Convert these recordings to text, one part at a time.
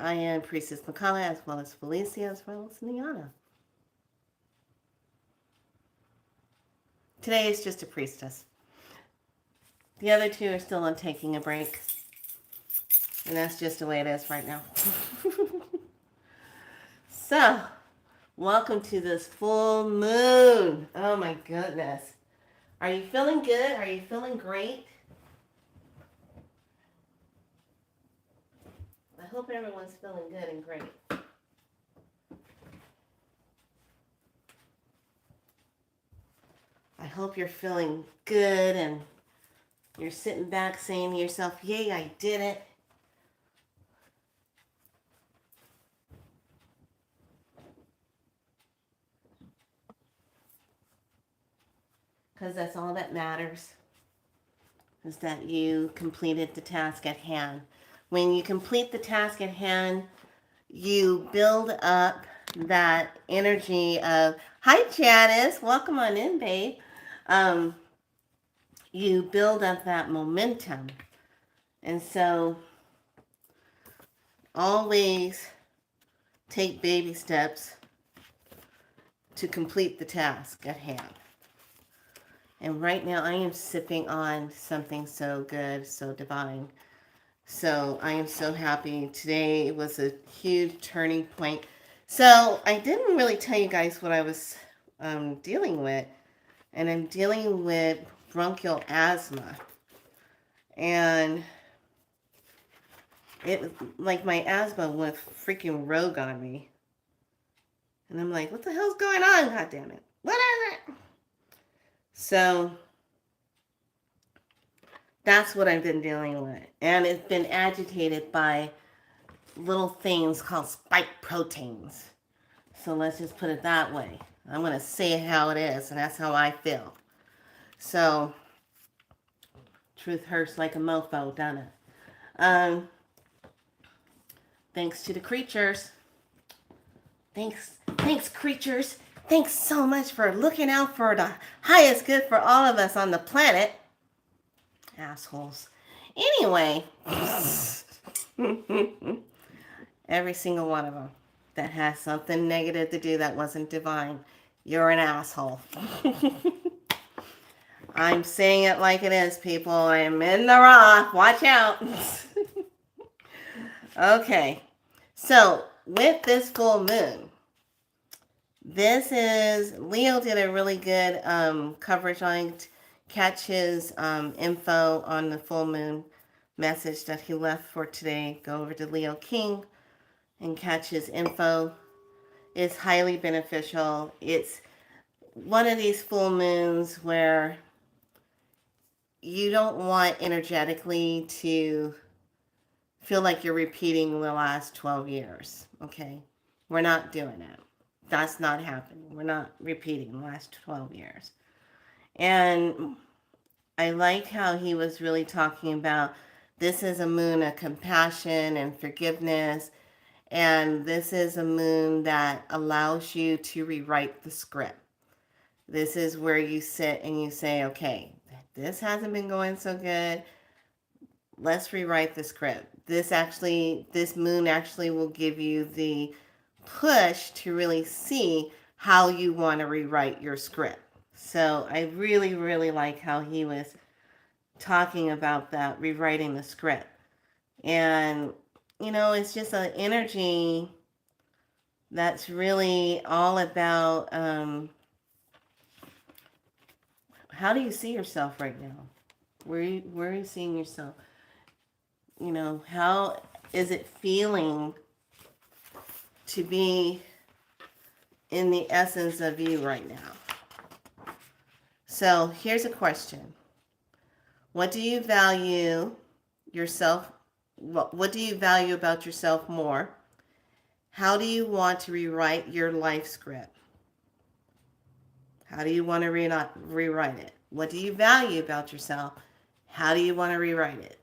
I am Priestess Makala, as well as Felicia, as well as Niana. Today is just a priestess. The other two are still on taking a break. And that's just the way it is right now. So, welcome to this full moon. Oh my goodness. Are you feeling good? Are you feeling great? I hope everyone's feeling good and great. I hope you're feeling good and you're sitting back saying to yourself, yay, I did it. Because that's all that matters, is that you completed the task at hand. When you complete the task at hand, you build up that energy of, hi Janice, welcome on in, babe. You build up that momentum. And so always take baby steps to complete the task at hand. And right now I am sipping on something so good, so divine. So I am so happy. Today was a huge turning point. So I didn't really tell you guys what I was dealing with. And I'm dealing with bronchial asthma. And it, like, my asthma went freaking rogue on me. And I'm like, what the hell's going on? God damn it. What is it? So that's what I've been dealing with. And it's been agitated by little things called spike proteins. So let's just put it that way. I'm going to say it how it is, and that's how I feel. So, truth hurts like a mofo, doesn't it? Thanks to the creatures. Thanks, creatures. Thanks so much for looking out for the highest good for all of us on the planet. Assholes. Anyway, every single one of them that has something negative to do that wasn't divine, you're an asshole. I'm saying it like it is, people. I am in the raw. Watch out. Okay. So, with this full moon, this is, Leo did a really good coverage on, catch his info on the full moon message that he left for today. Go over to Leo King and catch his info. It's highly beneficial. It's one of these full moons where you don't want energetically to feel like you're repeating the last 12 years, okay? We're not doing it. That's not happening. We're not repeating the last 12 years. And I like how he was really talking about this is a moon of compassion and forgiveness. And this is a moon that allows you to rewrite the script. This is where you sit and you say, okay, this hasn't been going so good. Let's rewrite the script. This moon actually will give you the push to really see how you want to rewrite your script. So I really, really like how he was talking about that, rewriting the script. And, it's just an energy that's really all about how do you see yourself right now? Where are you seeing yourself? How is it feeling to be in the essence of you right now? So here's a question. What do you value yourself? What do you value about yourself more? How do you want to rewrite your life script? How do you want to rewrite it? What do you value about yourself? How do you want to rewrite it?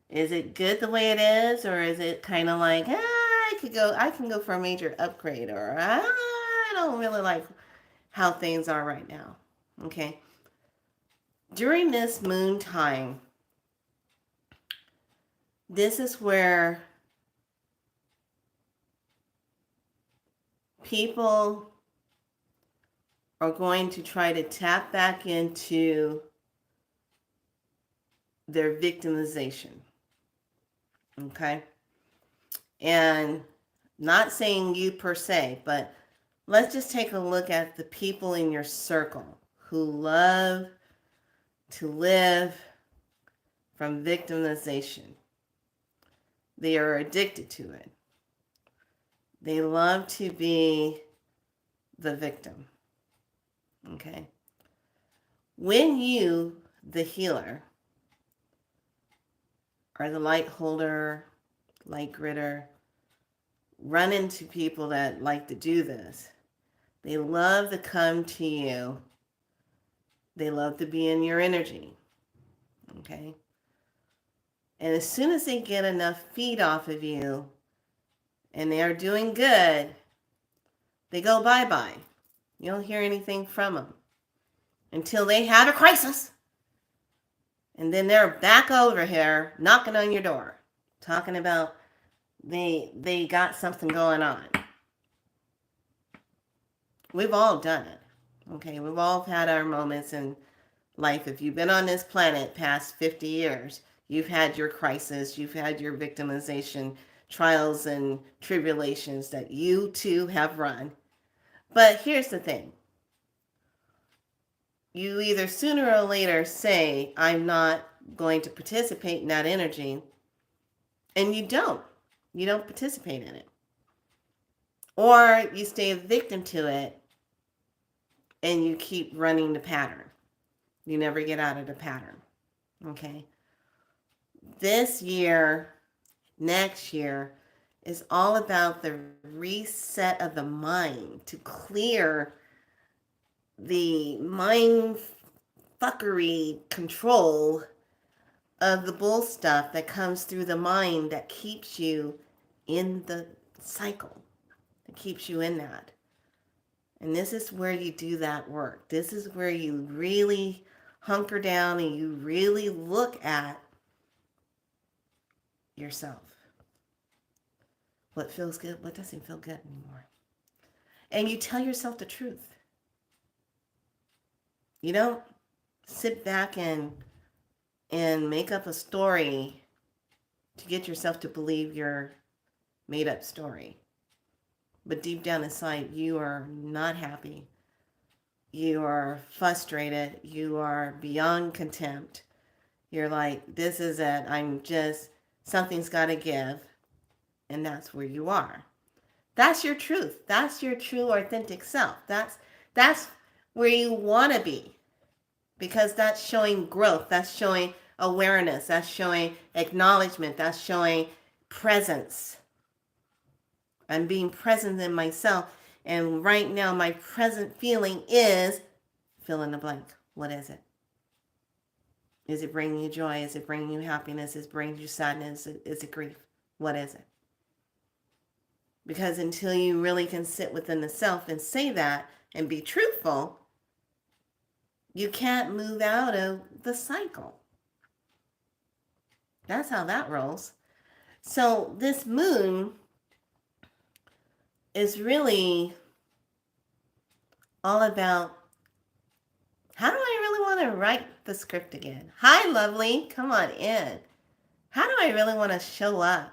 Is it good the way it is, or is it kind of like, I can go for a major upgrade, or I don't really like how things are right now. Okay. During this moon time, this is where people are going to try to tap back into their victimization. Okay? And not saying you per se, but let's just take a look at the people in your circle who love to live from victimization. They are addicted to it. They love to be the victim. Okay? When you, the healer, or the light holder, light gritter, run into people that like to do this, they love to come to you. They love to be in your energy. Okay? And as soon as they get enough feed off of you and they are doing good, they go bye-bye. You don't hear anything from them until they have a crisis. And then they're back over here knocking on your door, talking about they got something going on. We've all done it. Okay, we've all had our moments in life. If you've been on this planet past 50 years, you've had your crisis, you've had your victimization, trials and tribulations that you too have run. But here's the thing. You either sooner or later say, I'm not going to participate in that energy, and you don't. You don't participate in it. Or you stay a victim to it and you keep running the pattern. You never get out of the pattern. Okay? This year, next year, is all about the reset of the mind to clear the mind fuckery control of the bull stuff that comes through the mind that keeps you in the cycle, that keeps you in that. And this is where you do that work. This is where you really hunker down and you really look at yourself. What feels good, what doesn't feel good anymore. And you tell yourself the truth. You don't sit back and make up a story to get yourself to believe your made up story. But deep down inside, you are not happy. You are frustrated. You are beyond contempt. You're like, this is it. Something's got to give. And that's where you are. That's your truth. That's your true, authentic self. That's where you want to be. Because that's showing growth. That's showing awareness. That's showing acknowledgement. That's showing presence. I'm being present in myself. And right now, my present feeling is fill in the blank. What is it? Is it bringing you joy? Is it bringing you happiness? Is it bringing you sadness? Is it grief? What is it? Because until you really can sit within the self and say that and be truthful, you can't move out of the cycle. That's how that rolls. So this moon is really all about, how do I really want to write the script again? Hi, lovely. Come on in. How do I really want to show up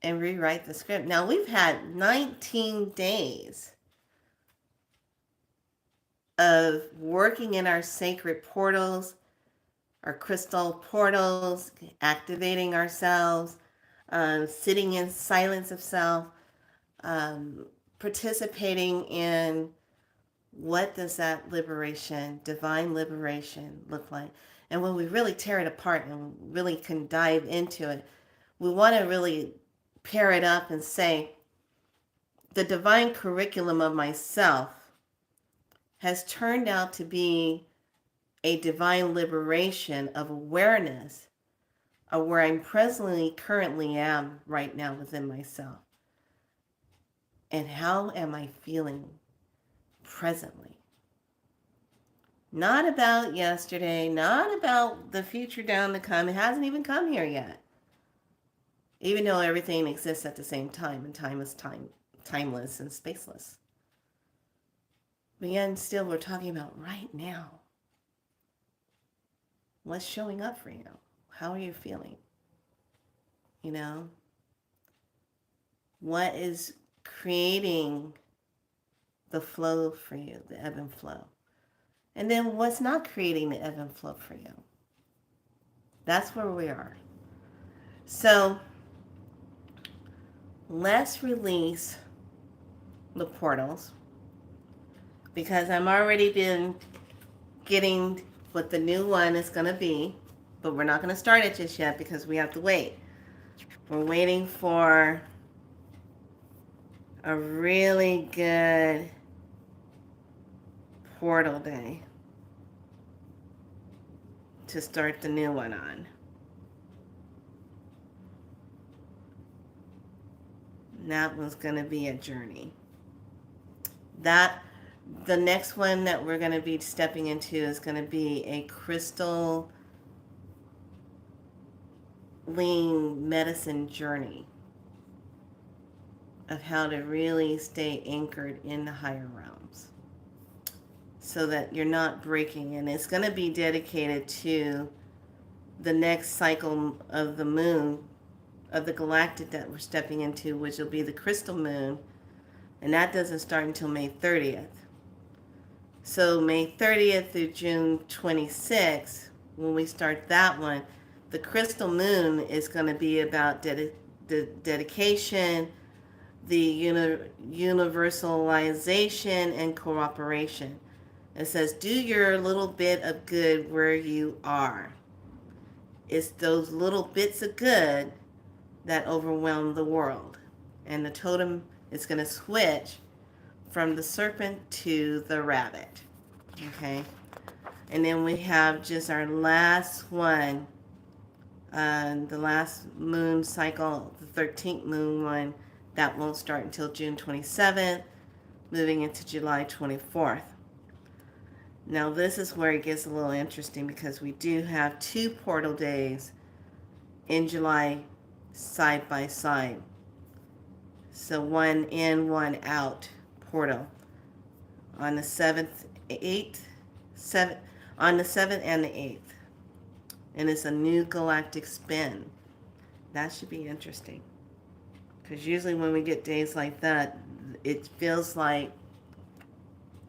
and rewrite the script? Now, we've had 19 days of working in our sacred portals, our crystal portals, activating ourselves, sitting in silence of self, participating in what does that liberation, divine liberation, look like. And when we really tear it apart and really can dive into it, we want to really pair it up and say, the divine curriculum of myself has turned out to be a divine liberation of awareness of where I'm currently am right now within myself. And how am I feeling presently? Not about yesterday, not about the future down to come. It hasn't even come here yet. Even though everything exists at the same time, and time is time, timeless and spaceless. But yet still we're talking about right now. What's showing up for you? How are you feeling? You know? What is creating the flow for you, the ebb and flow? And then what's not creating the ebb and flow for you? That's where we are. So let's release the portals, because I'm already been getting what the new one is going to be, but we're not going to start it just yet because we have to wait. We're waiting for a really good portal day to start the new one on. That one's going to be a journey. The next one that we're going to be stepping into is going to be a crystal lean medicine journey of how to really stay anchored in the higher realms so that you're not breaking. And it's going to be dedicated to the next cycle of the moon, of the galactic that we're stepping into, which will be the crystal moon. And that doesn't start until May 30th. So May 30th through June 26th, when we start that one, the crystal moon is going to be about the dedication, the universalization, and cooperation. It says, do your little bit of good where you are. It's those little bits of good that overwhelm the world. And the totem is going to switch from the serpent to the rabbit. Okay? And then we have just our last one, the last moon cycle, the 13th moon one, that won't start until June 27th, moving into July 24th. Now this is where it gets a little interesting because we do have 2 portal days in July side by side. So 1 in, 1 out portal on the 7th, 8th, on the 7th and the 8th. And it's a new galactic spin. That should be interesting. Because usually when we get days like that, it feels like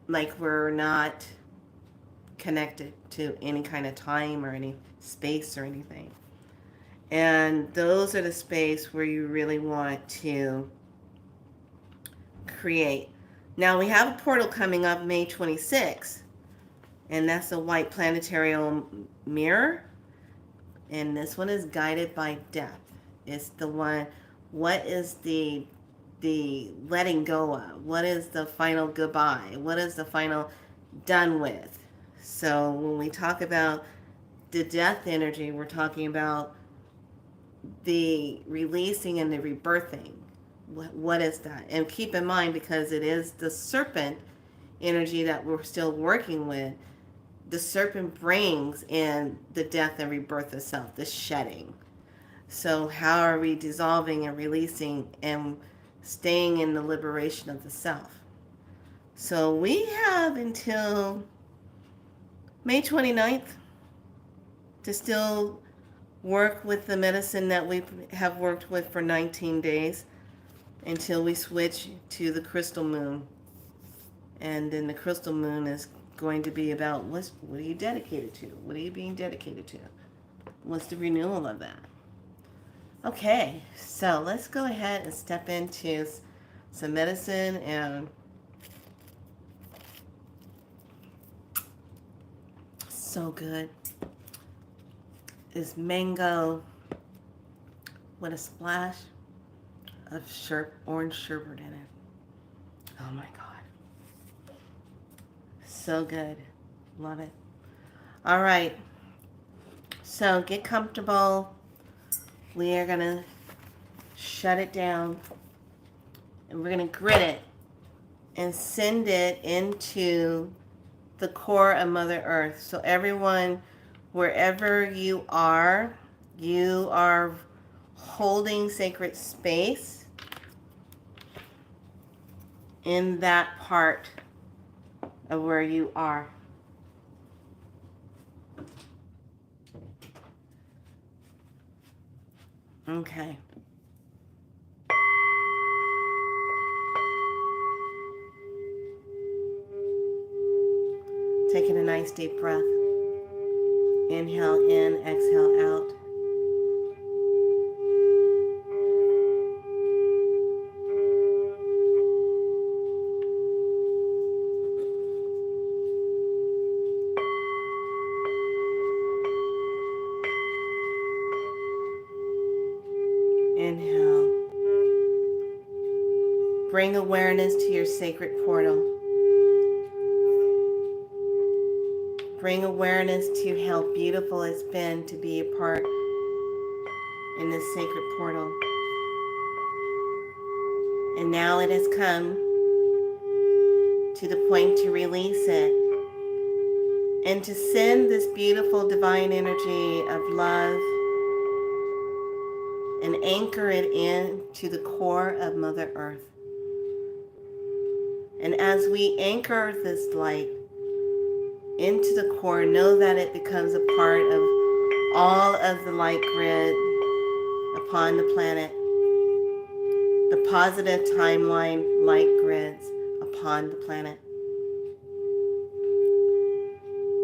we're not connected to any kind of time or any space or anything. And those are the space where you really want to create. Now we have a portal coming up May 26th, and that's a white planetary mirror. And this one is guided by death. It's the one, what is the letting go of? What is the final goodbye? What is the final done with? So when we talk about the death energy, we're talking about the releasing and the rebirthing. What is that? And keep in mind, because it is the serpent energy that we're still working with, the serpent brings in the death and rebirth of self, the shedding. So how are we dissolving and releasing and staying in the liberation of the self? So we have until May 29th to still work with the medicine that we have worked with for 19 days until we switch to the crystal moon. And then the crystal moon is going to be about what are you dedicated to? What are you being dedicated to? What's the renewal of that? Okay, so let's go ahead and step into some medicine. And so good is mango with a splash of orange sherbet in it. Oh my God. So good. Love it. All right. So get comfortable. We are going to shut it down. And we're going to grit it and send it into the core of Mother Earth. So everyone, wherever you are holding sacred space in that part of where you are. Okay. Taking a nice deep breath. Inhale in, exhale out. Inhale. Bring awareness to your sacred portal. Bring awareness to how beautiful it's been to be a part in this sacred portal. And now it has come to the point to release it and to send this beautiful divine energy of love and anchor it into the core of Mother Earth. And as we anchor this light into the core, know that it becomes a part of all of the light grid upon the planet, the positive timeline light grids upon the planet.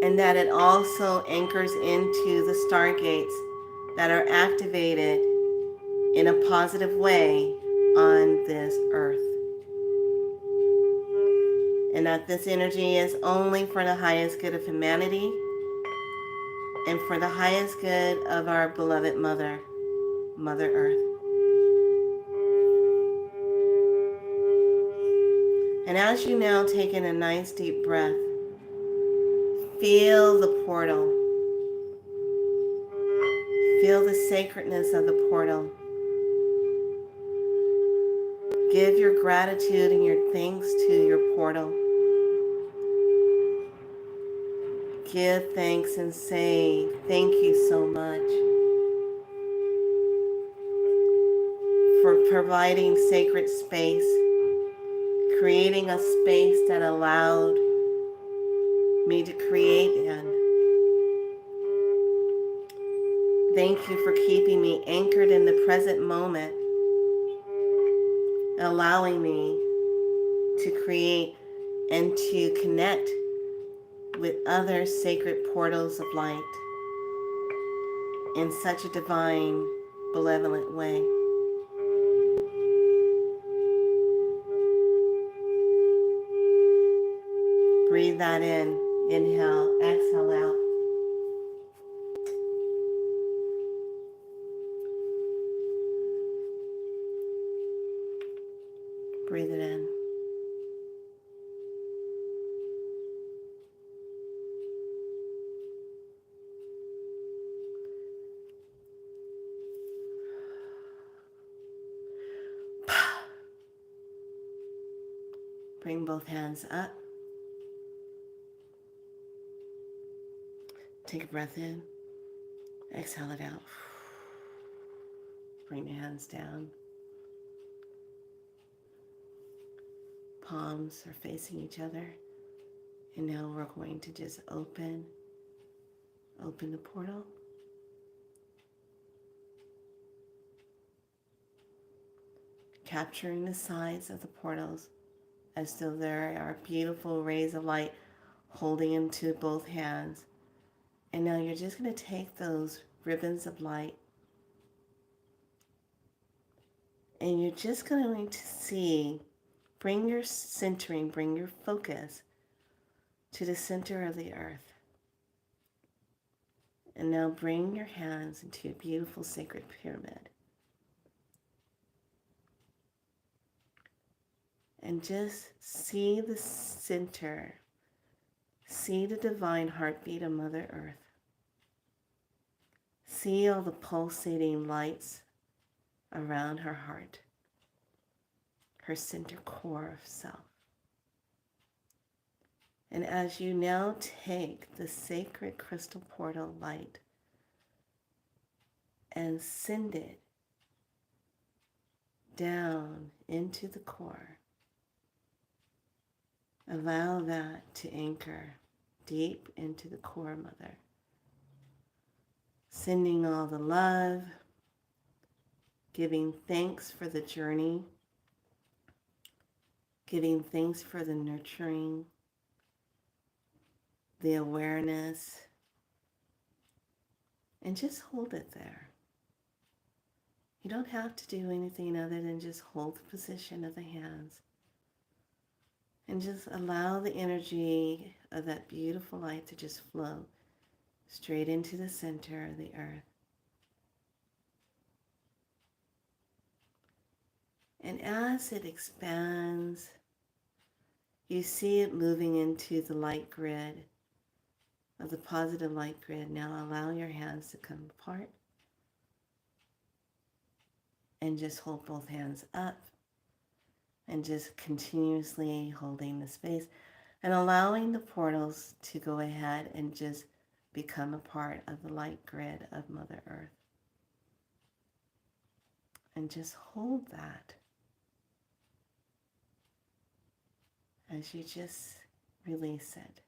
And that it also anchors into the stargates that are activated in a positive way on this earth. And that this energy is only for the highest good of humanity and for the highest good of our beloved Mother, Mother Earth. And as you now take in a nice deep breath, feel the portal. Feel the sacredness of the portal. Give your gratitude and your thanks to your portal. Give thanks and say thank you so much for providing sacred space, creating a space that allowed me to create in. Thank you for keeping me anchored in the present moment, allowing me to create and to connect with other sacred portals of light in such a divine, benevolent way. Breathe that in. Inhale, exhale out. Breathe it in. Bring both hands up. Take a breath in. Exhale it out. Bring the hands down. Palms are facing each other. And now we're going to just open the portal. Capturing the sides of the portals as though there are beautiful rays of light holding into both hands. And now you're just going to take those ribbons of light and you're just going to see, bring your centering, bring your focus to the center of the earth. And now bring your hands into a beautiful sacred pyramid. And just see the center, see the divine heartbeat of Mother Earth. See all the pulsating lights around her heart, her center core of self. And as you now take the sacred crystal portal light and send it down into the core, Allow that to anchor deep into the core, Mother. Sending all the love, giving thanks for the journey, giving thanks for the nurturing, the awareness, and just hold it there. You don't have to do anything other than just hold the position of the hands and just allow the energy of that beautiful light to just flow straight into the center of the earth. And as it expands, you see it moving into the light grid of the positive light grid. Now allow your hands to come apart and just hold both hands up and just continuously holding the space and allowing the portals to go ahead and just become a part of the light grid of Mother Earth. And just hold that as you just release it.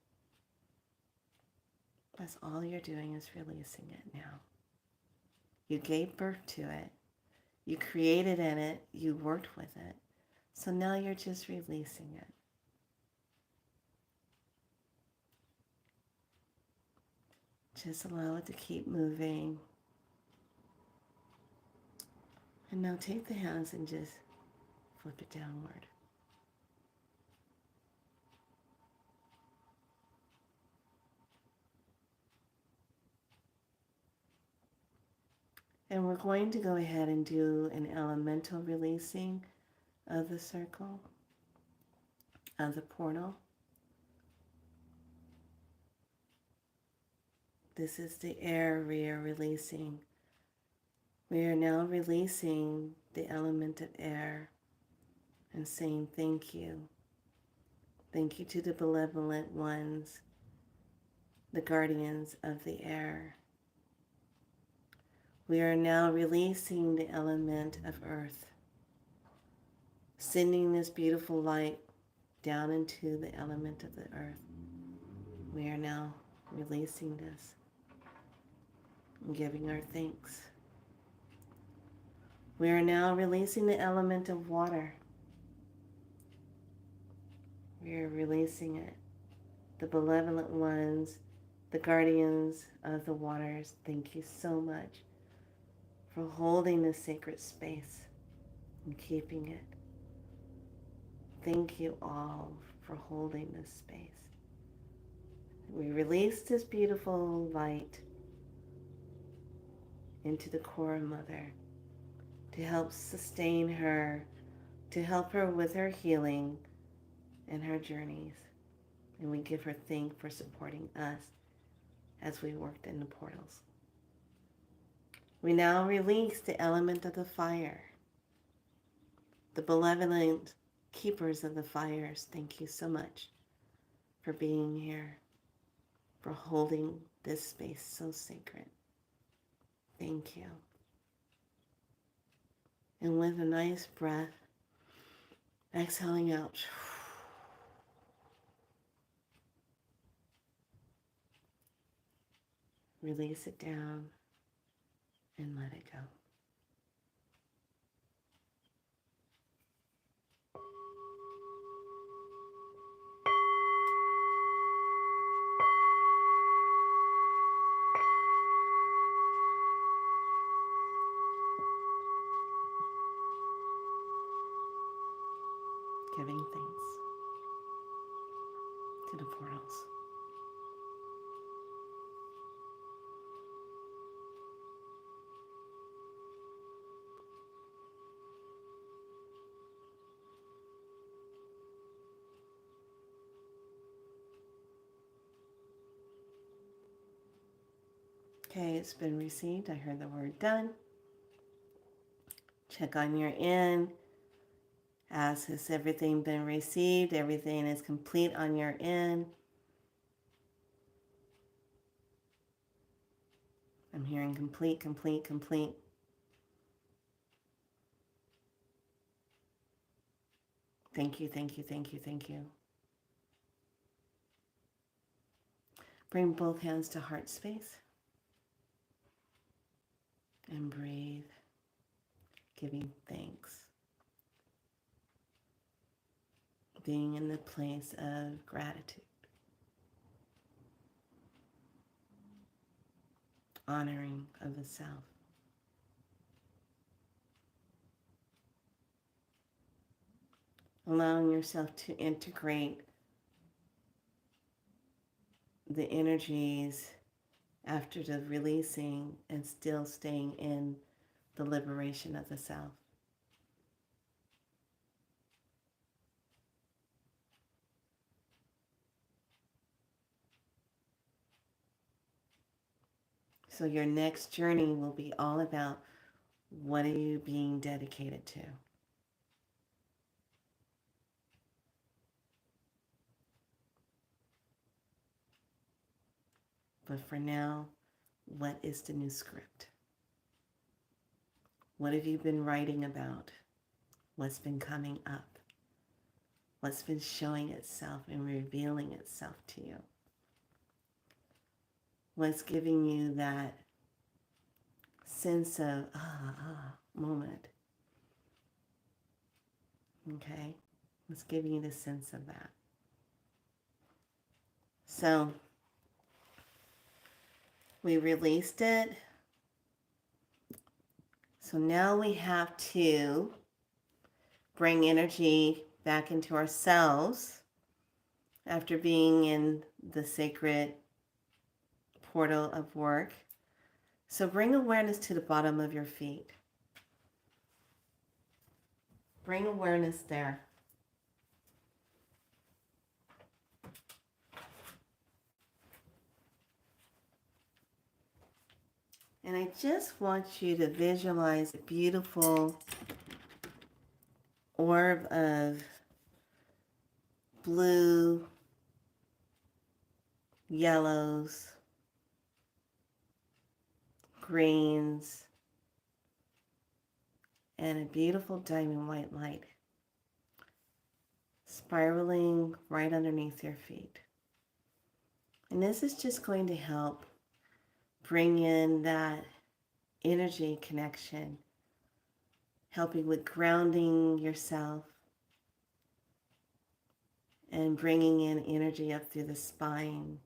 That's all you're doing, is releasing it now. You gave birth to it. You created in it. You worked with it. So now you're just releasing it. Just allow it to keep moving. And now take the hands and just flip it downward. And we're going to go ahead and do an elemental releasing of the circle, of the portal. This is the air we are releasing. We are now releasing the element of air and saying thank you. Thank you to the benevolent ones, the guardians of the air. We are now releasing the element of earth, sending this beautiful light down into the element of the earth. We are now releasing this and giving our thanks. We are now releasing the element of water. We are releasing it. The benevolent ones, the guardians of the waters, thank you so much for holding this sacred space and keeping it. Thank you all for holding this space. We release this beautiful light into the core of Mother to help sustain her, to help her with her healing and her journeys. And we give her thanks for supporting us as we worked in the portals. We now release the element of the fire. The benevolent keepers of the fires, thank you so much for being here, for holding this space so sacred. Thank you. And with a nice breath, exhaling out. Release it down and let it go. Giving thanks to the portals. Okay, it's been received. I heard the word done. Check on your end. Ask, has everything been received? Everything is complete on your end. I'm hearing complete, complete, complete. Thank you, thank you, thank you, thank you. Bring both hands to heart space and breathe, giving thanks. Being in the place of gratitude. Honoring of the self. Allowing yourself to integrate the energies after the releasing and still staying in the liberation of the self. So your next journey will be all about what are you being dedicated to? But for now, what is the new script? What have you been writing about? What's been coming up? What's been showing itself and revealing itself to you? What's giving you that sense of moment? Okay? What's giving you the sense of that? So, we released it. So now we have to bring energy back into ourselves after being in the sacred portal of work. So bring awareness to the bottom of your feet. Bring awareness there. And I just want you to visualize a beautiful orb of blue, yellows, greens, and a beautiful diamond white light spiraling right underneath your feet. And this is just going to help bring in that energy connection, helping with grounding yourself and bringing in energy up through the spine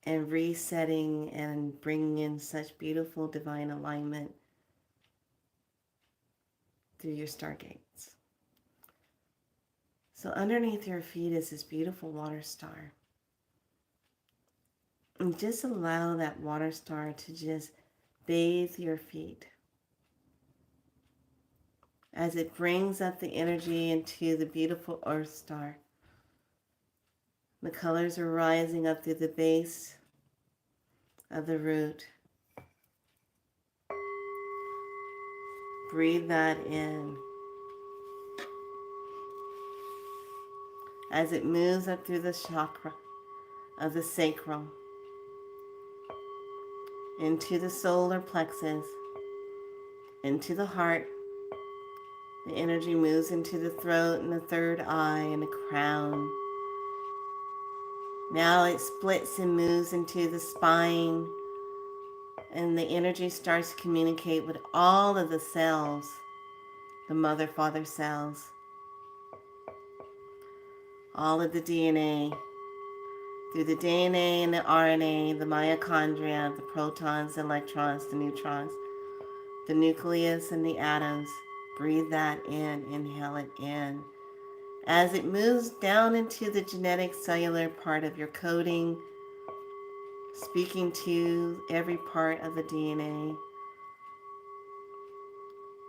and resetting and bringing in such beautiful divine alignment through your stargates. So underneath your feet is this beautiful water star. And just allow that water star to just bathe your feet as it brings up the energy into the beautiful earth star. The colors are rising up through the base of the root. Breathe that in. As it moves up through the chakra of the sacral, into the solar plexus, into the heart. The energy moves into the throat and the third eye and the crown. Now it splits and moves into the spine, and the energy starts to communicate with all of the cells, the mother, father cells, all of the DNA, through the DNA and the RNA, the mitochondria, the protons, the electrons, the neutrons, the nucleus and the atoms. Breathe that in, inhale it in. As it moves down into the genetic cellular part of your coding, speaking to every part of the DNA,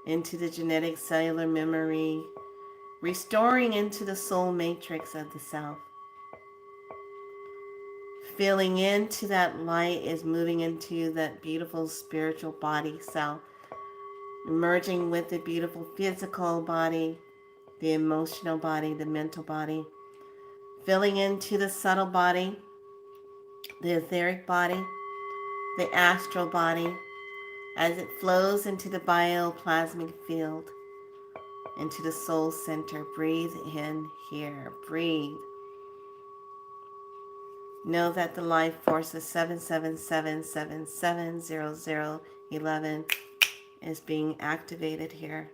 into the genetic cellular memory, restoring into the soul matrix of the self. Feeling into that light is moving into that beautiful spiritual body self, merging with the beautiful physical body, the emotional body, the mental body, filling into the subtle body, the etheric body, the astral body, as it flows into the bioplasmic field, into the soul center. Breathe in here. Breathe. Know that the life force of 777770011 is being activated here.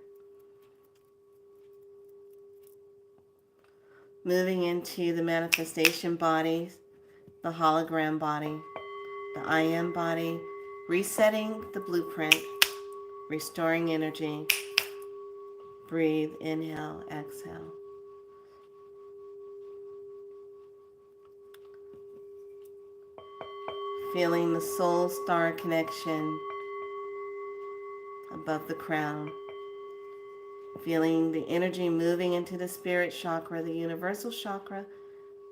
Moving into the manifestation bodies, the hologram body, the I am body, resetting the blueprint, restoring energy. Breathe, inhale, exhale. Feeling the soul star connection above the crown. Feeling the energy moving into the spirit chakra, the universal chakra,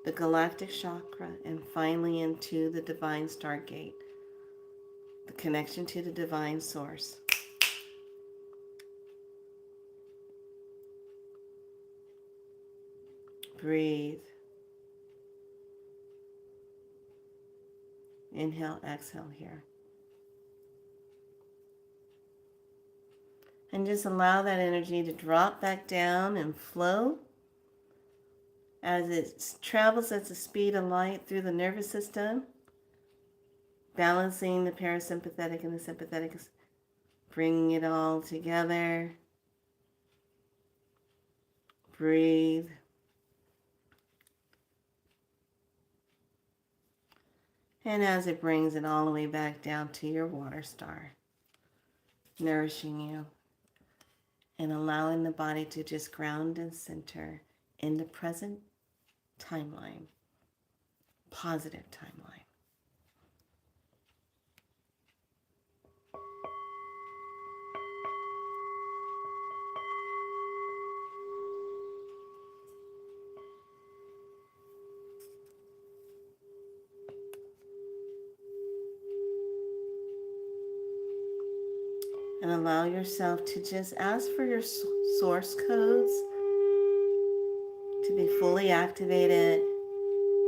the galactic chakra, and finally into the divine stargate, the connection to the divine source. Breathe. Inhale, exhale here. And just allow that energy to drop back down and flow as it travels at the speed of light through the nervous system, balancing the parasympathetic and the sympathetic, bringing it all together. Breathe. And as it brings it all the way back down to your water star, nourishing you and allowing the body to just ground and center in the present timeline, positive timeline. And allow yourself to just ask for your source codes to be fully activated.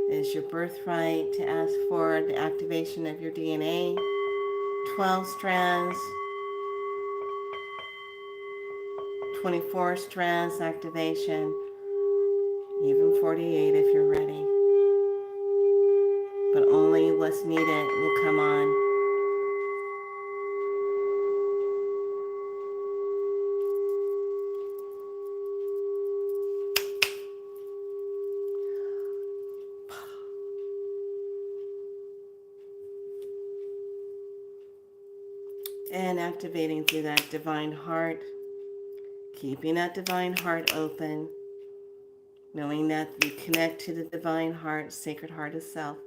It is your birthright to ask for the activation of your DNA, 12 strands, 24 strands activation, even 48 if you're ready. But only what's needed will come on. And activating through that divine heart, keeping that divine heart open, knowing that you connect to the divine heart, sacred heart of self.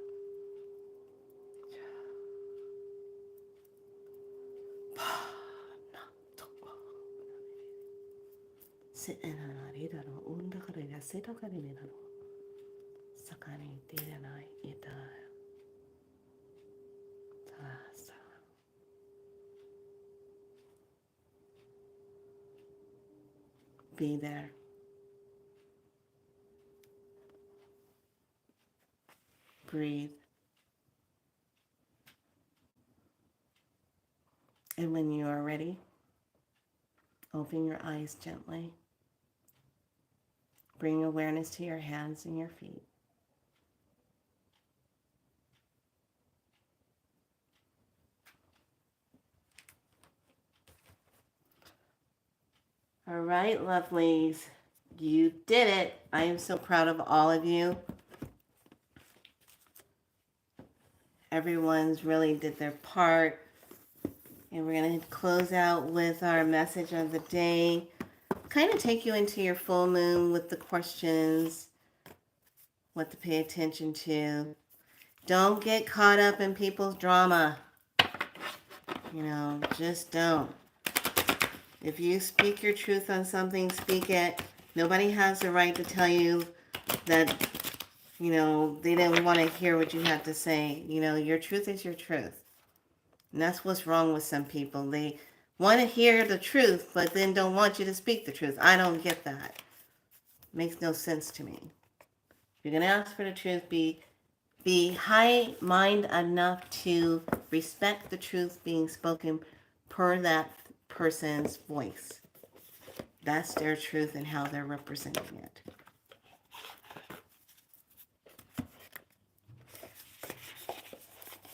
Be there. Breathe. And when you are ready, open your eyes gently. Bring awareness to your hands and your feet. All right, lovelies. You did it. I am so proud of all of you. Everyone's really did their part. And we're going to close out with our message of the day. Kind of take you into your full moon with the questions, what to pay attention to. Don't get caught up in people's drama. Just don't. If you speak your truth on something, speak it. Nobody has the right to tell you that, they didn't want to hear what you had to say. Your truth is your truth. And that's what's wrong with some people. They want to hear the truth, but then don't want you to speak the truth. I don't get that. Makes no sense to me. If you're going to ask for the truth, be high mind enough to respect the truth being spoken per that person's voice. That's their truth and how they're representing it.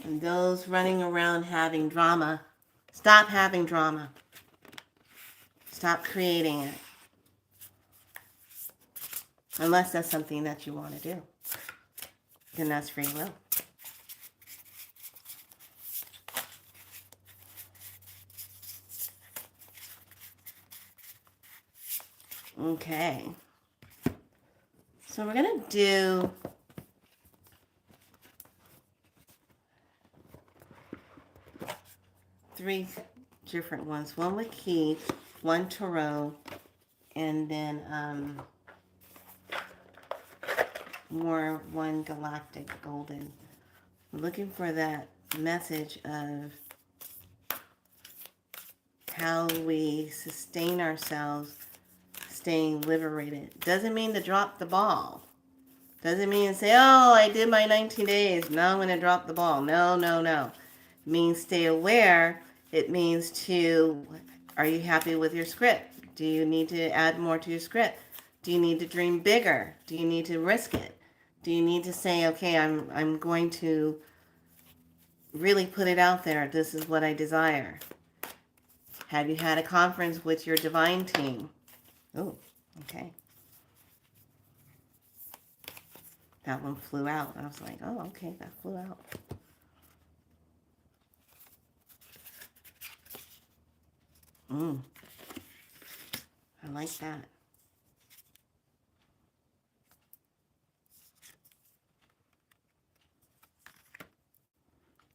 And those running around having drama, stop having drama. Stop creating it. Unless that's something that you want to do. Then that's free will. Okay. So we're going to do three different ones. One with Keith, one tarot, and then one galactic golden. I'm looking for that message of how we sustain ourselves staying liberated. Doesn't mean to drop the ball. Doesn't mean to say, oh, I did my 19 days. Now I'm going to drop the ball. No, no, no. It means stay aware. It means to, are you happy with your script? Do you need to add more to your script? Do you need to dream bigger? Do you need to risk it? Do you need to say, okay, I'm going to really put it out there. This is what I desire. Have you had a conference with your divine team? Oh, okay. That one flew out. I was like, oh, okay, that flew out. I like that.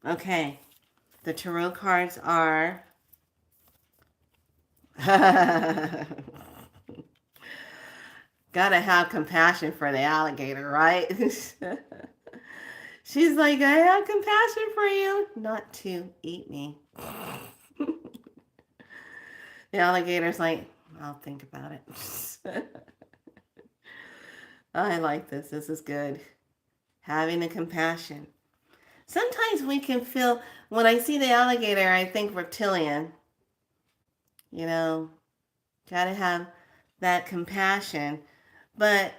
Okay, the tarot cards are gotta have compassion for the alligator, right? She's like, I have compassion for you, not to eat me. The alligator's like, I'll think about it. I like this. This is good. Having the compassion. Sometimes we can feel, when I see the alligator, I think reptilian. You know, gotta have that compassion. But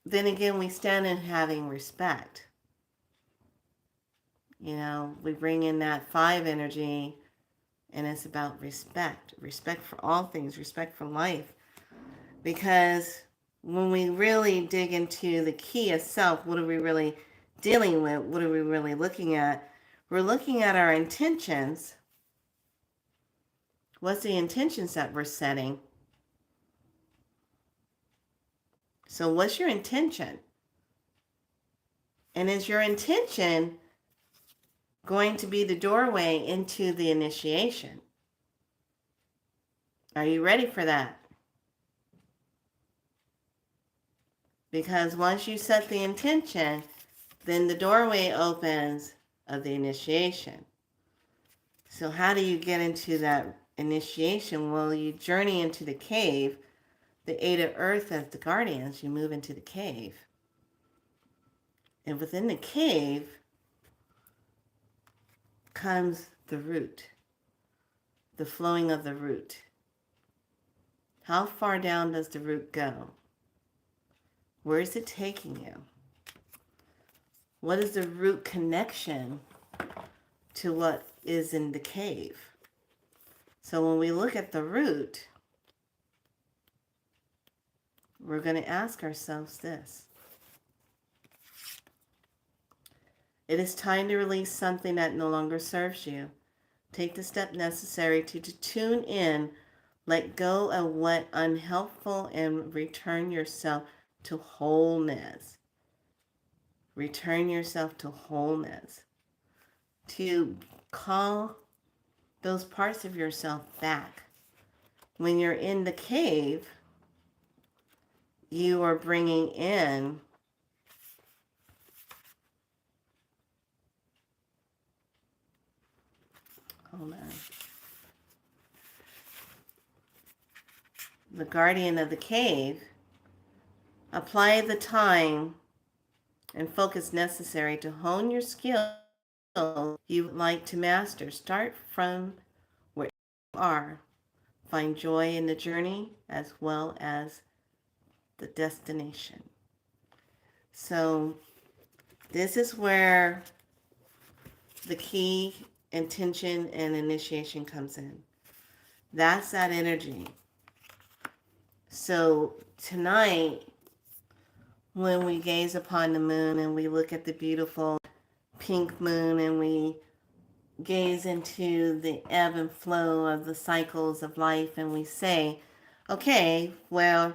then again, we stand in having respect. You know, we bring in that 5 energy, and it's about respect. Respect for all things, respect for life. Because when we really dig into the key of self, what are we really dealing with? What are we really looking at? We're looking at our intentions. What's the intentions that we're setting? So what's your intention? And is your intention going to be the doorway into the initiation? Are you ready for that? Because once you set the intention, then the doorway opens of the initiation. So how do you get into that initiation? Well, you journey into the cave. The 8 of Earth as the guardians, you move into the cave. And within the cave comes the root, the flowing of the root. How far down does the root go? Where is it taking you? What is the root connection to what is in the cave? So when we look at the root, we're going to ask ourselves this. It is time to release something that no longer serves you. Take the step necessary to tune in, let go of what unhelpful, and return yourself to wholeness. Return yourself to wholeness. To call those parts of yourself back. When you're in the cave, you are bringing in the guardian of the cave. Apply the time and focus necessary to hone your skill you would like to master. Start from where you are. Find joy in the journey as well as the destination. So this is where the key intention and initiation comes in. That's that energy. So tonight, when we gaze upon the moon and we look at the beautiful pink moon and we gaze into the ebb and flow of the cycles of life and we say, okay, well,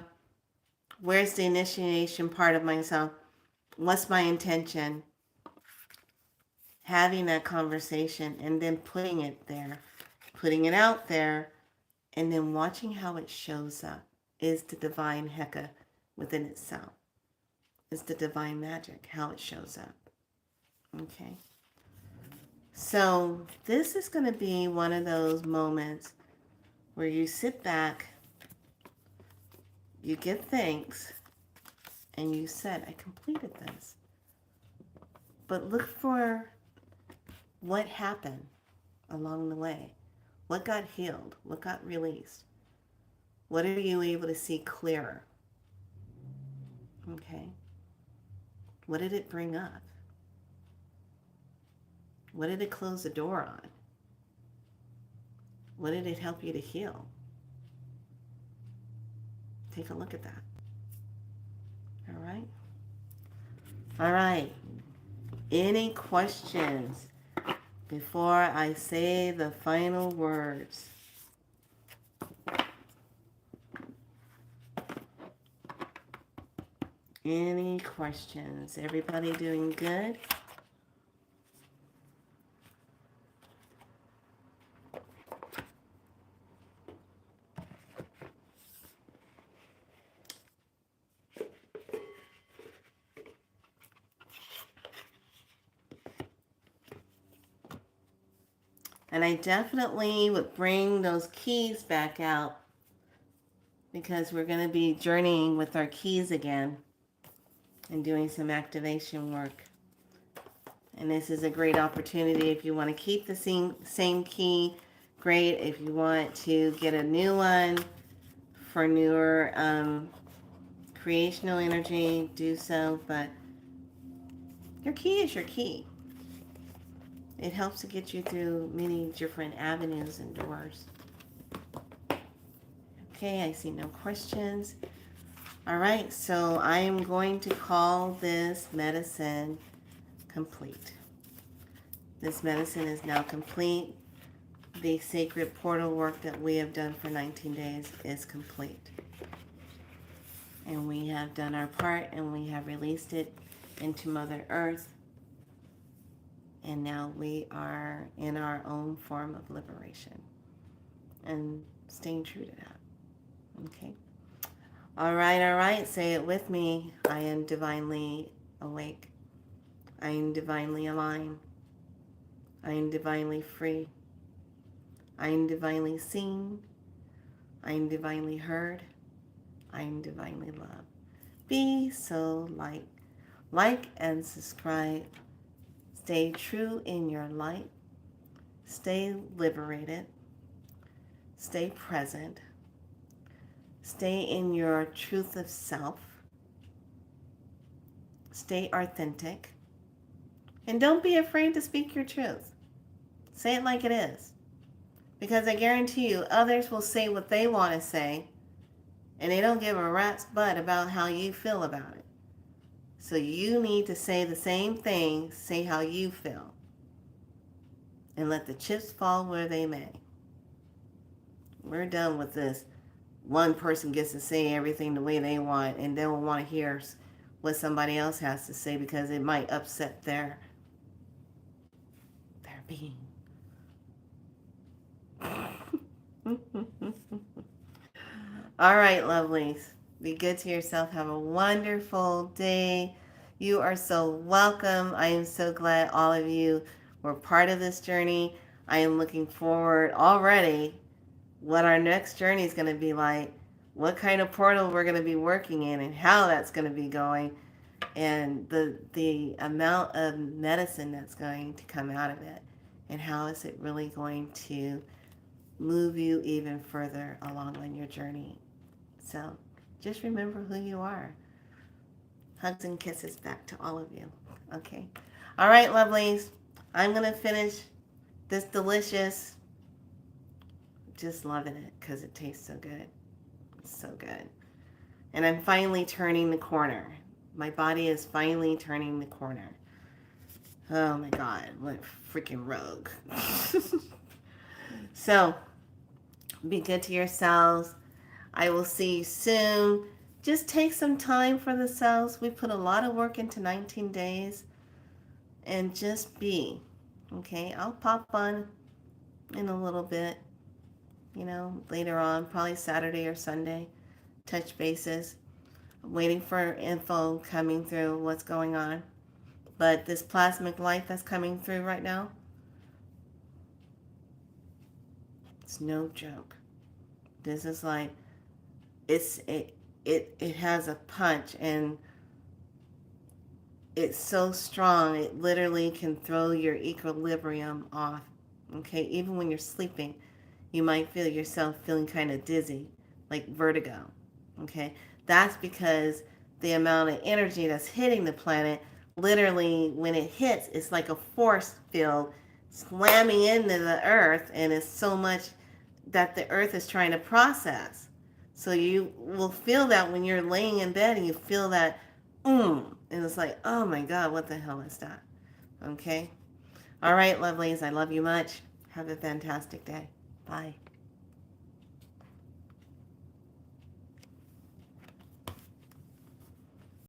where's the initiation part of myself? What's my intention? Having that conversation and then putting it there, putting it out there, and then watching how it shows up is the divine Heka within itself. Is the divine magic, how it shows up. Okay. So this is going to be one of those moments where you sit back, you give thanks, and you said, I completed this. But look for what happened along the way. What got healed? What got released? What are you able to see clearer? Okay. What did it bring up? What did it close the door on? What did it help you to heal? Take a look at that. All right. All right. Any questions before I say the final words? Any questions? Everybody doing good? And I definitely would bring those keys back out because we're going to be journeying with our keys again and doing some activation work. And this is a great opportunity if you want to keep the same key, great. If you want to get a new one for newer creational energy, do so. But your key is your key. It helps to get you through many different avenues and doors. Okay, I see no questions. All right, so I am going to call this medicine complete. This medicine is now complete. The sacred portal work that we have done for 19 days is complete. And we have done our part and we have released it into Mother Earth. And now we are in our own form of liberation and staying true to that. Okay. All right. Say it with me. I am divinely awake. I am divinely aligned. I am divinely free. I am divinely seen. I am divinely heard. I am divinely loved. Be so like and subscribe. Stay true in your light. Stay liberated. Stay present. Stay in your truth of self. Stay authentic. And don't be afraid to speak your truth. Say it like it is. Because I guarantee you, others will say what they want to say, and they don't give a rat's butt about how you feel about it. So you need to say the same thing, say how you feel, and let the chips fall where they may. We're done with this. One person gets to say everything the way they want, and they don't want to hear what somebody else has to say because it might upset their being. All right, lovelies. Be good to yourself. Have a wonderful day. You are so welcome. I am so glad all of you were part of this journey. I am looking forward already what our next journey is going to be like, what kind of portal we're going to be working in, and how that's going to be going, and the amount of medicine that's going to come out of it, and how is it really going to move you even further along on your journey. So just remember who you are. Hugs and kisses back to all of you. Okay. All right, lovelies. I'm going to finish this delicious, just loving it because it tastes so good. It's so good. And I'm finally turning the corner. My body is finally turning the corner. Oh my God, what freaking rogue. So, be good to yourselves. I will see you soon. Just take some time for the selves. We put a lot of work into 19 days. And just be. Okay, I'll pop on in a little bit, later on, probably Saturday or Sunday. Touch bases. I'm waiting for info coming through what's going on. But this plasmic light that's coming through right now, it's no joke. This is like it has a punch, and it's so strong it literally can throw your equilibrium off. Okay, even when you're sleeping, you might feel yourself feeling kind of dizzy, like vertigo. Okay, that's because the amount of energy that's hitting the planet, literally when it hits, it's like a force field slamming into the earth, and it's so much that the earth is trying to process. So you will feel that when you're laying in bed and you feel that, and it's like, oh my God, what the hell is that? Okay. All right, lovelies, I love you much. Have a fantastic day. Bye.